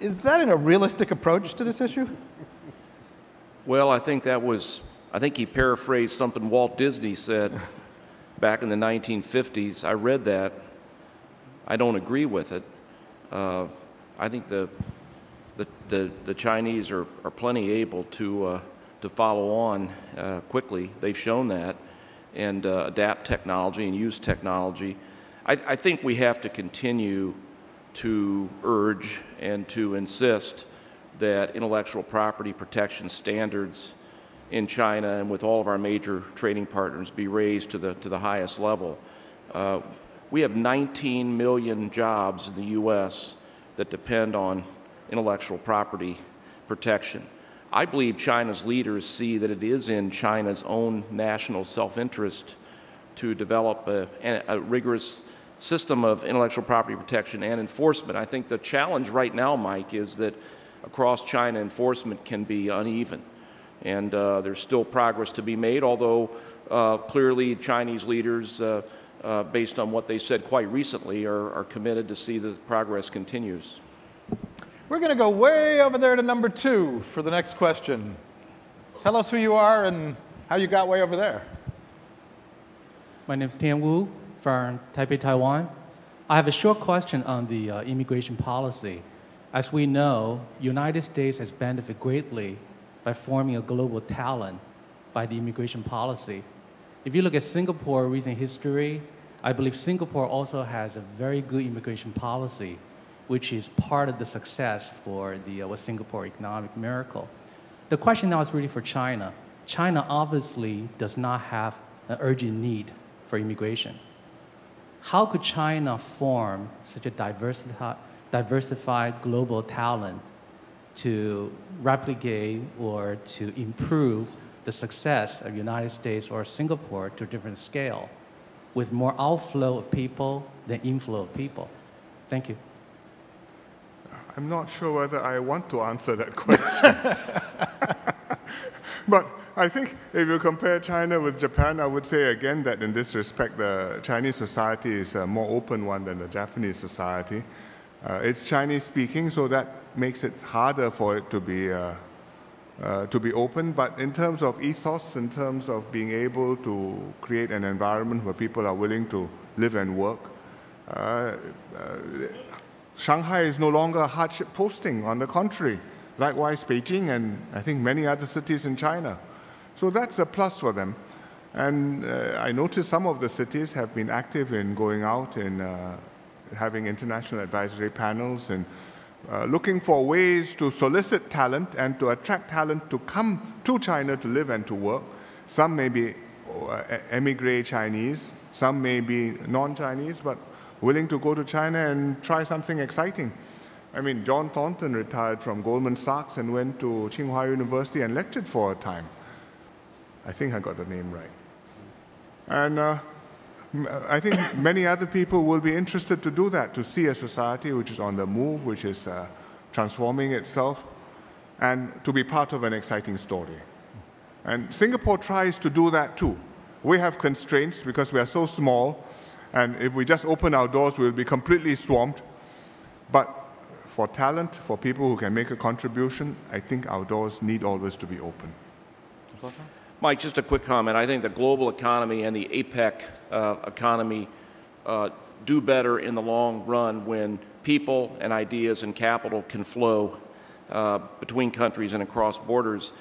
Is that a realistic approach to this issue? Well, I think he paraphrased something Walt Disney said back in the 1950s. I read that. I don't agree with it. I think the Chinese are plenty able to follow on quickly. They've shown that, and adapt technology and use technology. I think we have to continue to urge and to insist that intellectual property protection standards in China and with all of our major trading partners be raised to the highest level. We have 19 million jobs in the U.S. that depend on intellectual property protection. I believe China's leaders see that it is in China's own national self-interest to develop a rigorous system of intellectual property protection and enforcement. I think the challenge right now, Mike, is that across China enforcement can be uneven. And there's still progress to be made, although clearly Chinese leaders, based on what they said quite recently, are committed to see that progress continues. We're going to go way over there to number 2 for the next question. Tell us who you are and how you got way over there. My name is Tian Wu from Taipei, Taiwan. I have a short question on the immigration policy. As we know, United States has benefited greatly by forming a global talent by the immigration policy. If you look at Singapore recent history, I believe Singapore also has a very good immigration policy, which is part of the success for the Singapore economic miracle. The question now is really for China. China obviously does not have an urgent need for immigration. How could China form such a diversified global talent to replicate or to improve the success of United States or Singapore to a different scale with more outflow of people than inflow of people? Thank you. I'm not sure whether I want to answer that question. But I think if you compare China with Japan, I would say again that in this respect, the Chinese society is a more open one than the Japanese society. It's Chinese speaking, so that makes it harder for it to be open. But in terms of ethos, in terms of being able to create an environment where people are willing to live and work, Shanghai is no longer a hardship posting. On the contrary, likewise Beijing and I think many other cities in China. So that's a plus for them. And I noticed some of the cities have been active in going out and having international advisory panels and looking for ways to solicit talent and to attract talent to come to China to live and to work. Some may be emigre Chinese, some may be non-Chinese, but willing to go to China and try something exciting. I mean, John Thornton retired from Goldman Sachs and went to Tsinghua University and lectured for a time. I think I got the name right. And I think many other people will be interested to do that, to see a society which is on the move, which is transforming itself, and to be part of an exciting story. And Singapore tries to do that too. We have constraints because we are so small, and if we just open our doors, we'll be completely swamped. But for talent, for people who can make a contribution, I think our doors need always to be open. Mike, just a quick comment. I think the global economy and the APEC economy do better in the long run when people and ideas and capital can flow between countries and across borders.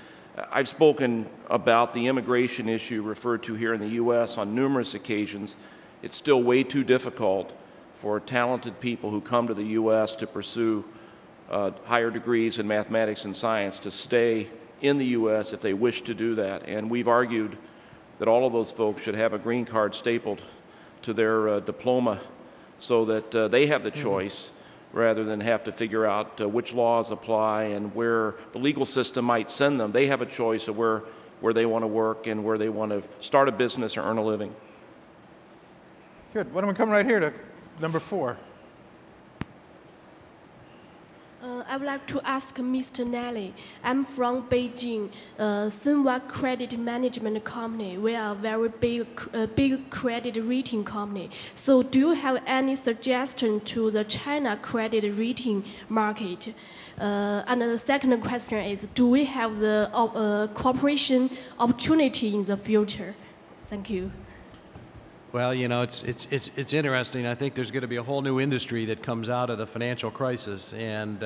I've spoken about the immigration issue referred to here in the U.S. on numerous occasions. It's still way too difficult for talented people who come to the U.S. to pursue higher degrees in mathematics and science to stay in the U.S. if they wish to do that. And we've argued that all of those folks should have a green card stapled to their diploma so that they have the choice rather than have to figure out which laws apply and where the legal system might send them. They have a choice of where they want to work and where they want to start a business or earn a living. Good. Why don't we come right here to number 4? I would like to ask Mr. Nelly. I'm from Beijing, Sunwa Credit Management Company. We are a very big credit rating company. So do you have any suggestion to the China credit rating market? And the second question is, do we have the cooperation opportunity in the future? Thank you. Well, you know, it's interesting. I think there's going to be a whole new industry that comes out of the financial crisis, and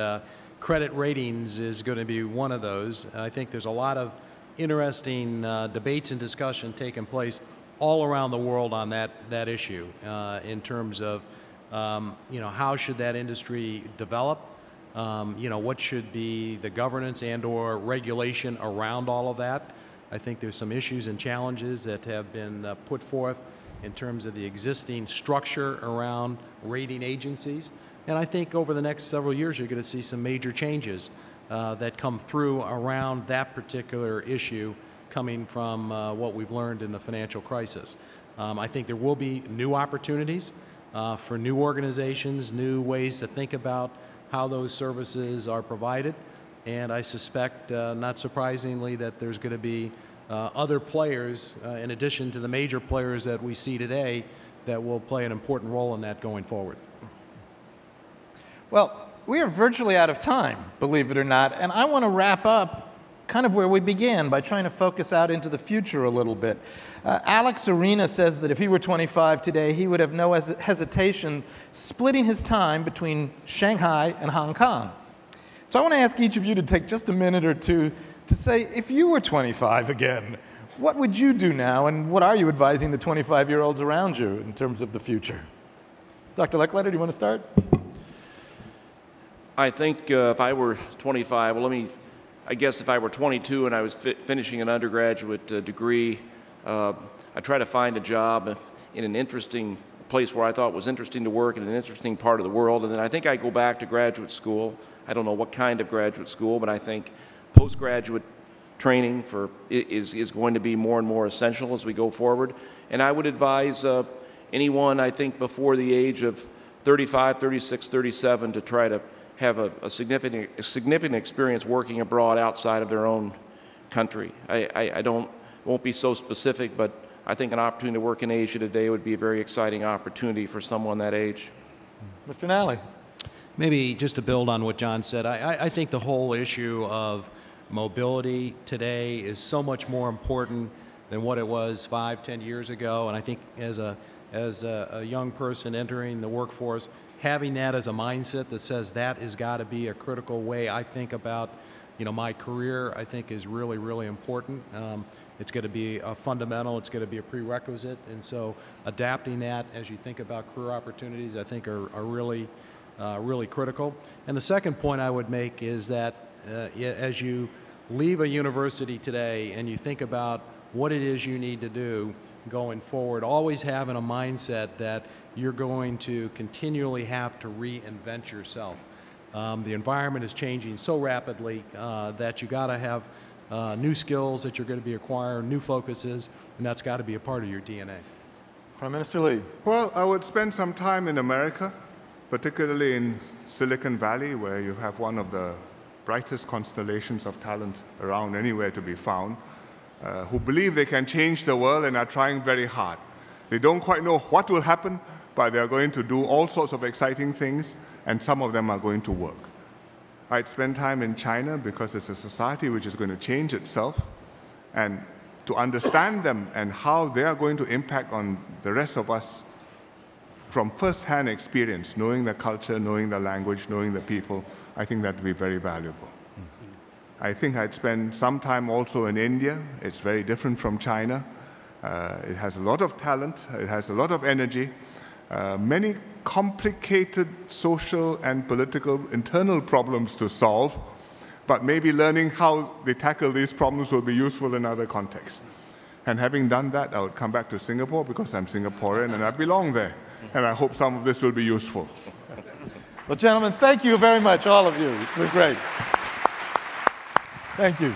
credit ratings is going to be one of those. I think there's a lot of interesting debates and discussion taking place all around the world on that issue in terms of, you know, how should that industry develop? You know, what should be the governance and/or regulation around all of that? I think there's some issues and challenges that have been put forth in terms of the existing structure around rating agencies. And I think over the next several years, you're going to see some major changes that come through around that particular issue coming from what we've learned in the financial crisis. I think there will be new opportunities for new organizations, new ways to think about how those services are provided. And I suspect, not surprisingly, that there's going to be other players, in addition to the major players that we see today, that will play an important role in that going forward. Well, we are virtually out of time, believe it or not, and I want to wrap up kind of where we began by trying to focus out into the future a little bit. Alex Arena says that if he were 25 today, he would have no hesitation splitting his time between Shanghai and Hong Kong. So I want to ask each of you to take just a minute or two to say, if you were 25 again, what would you do now, and what are you advising the 25-year-olds around you in terms of the future? Dr. Leckletter, do you want to start? I think if I were 25, well, I guess if I were 22 and I was finishing an undergraduate degree, I'd try to find a job in an interesting place where I thought was interesting to work in an interesting part of the world, and then I think I'd go back to graduate school. I don't know what kind of graduate school, but I think postgraduate training is going to be more and more essential as we go forward. And I would advise anyone, I think, before the age of 35, 36, 37 to try to have a significant experience working abroad outside of their own country. I won't be so specific, but I think an opportunity to work in Asia today would be a very exciting opportunity for someone that age. Mr. Nally. Maybe just to build on what John said, I think the whole issue of mobility today is so much more important than what it was 5, 10 years ago. And I think as a young person entering the workforce, having that as a mindset that says that has got to be a critical way I think about, you know, my career, I think is really, really important. It's going to be a fundamental, it's going to be a prerequisite. And so adapting that as you think about career opportunities, I think are really critical. And the second point I would make is that as you leave a university today and you think about what it is you need to do going forward, always having a mindset that you're going to continually have to reinvent yourself. The environment is changing so rapidly that you got to have new skills that you're going to be acquiring, new focuses, and that's got to be a part of your DNA. Prime Minister Lee. Well, I would spend some time in America, particularly in Silicon Valley, where you have one of the brightest constellations of talent around anywhere to be found, who believe they can change the world and are trying very hard. They don't quite know what will happen, but they are going to do all sorts of exciting things, and some of them are going to work. I'd spend time in China because it's a society which is going to change itself, and to understand them and how they are going to impact on the rest of us from first-hand experience, knowing the culture, knowing the language, knowing the people, I think that would be very valuable. I think I'd spend some time also in India. It's very different from China. It has a lot of talent. It has a lot of energy. Many complicated social and political internal problems to solve, but maybe learning how they tackle these problems will be useful in other contexts. And having done that, I would come back to Singapore because I'm Singaporean and I belong there. And I hope some of this will be useful. Well, gentlemen, thank you very much, all of you. It was great. Thank you.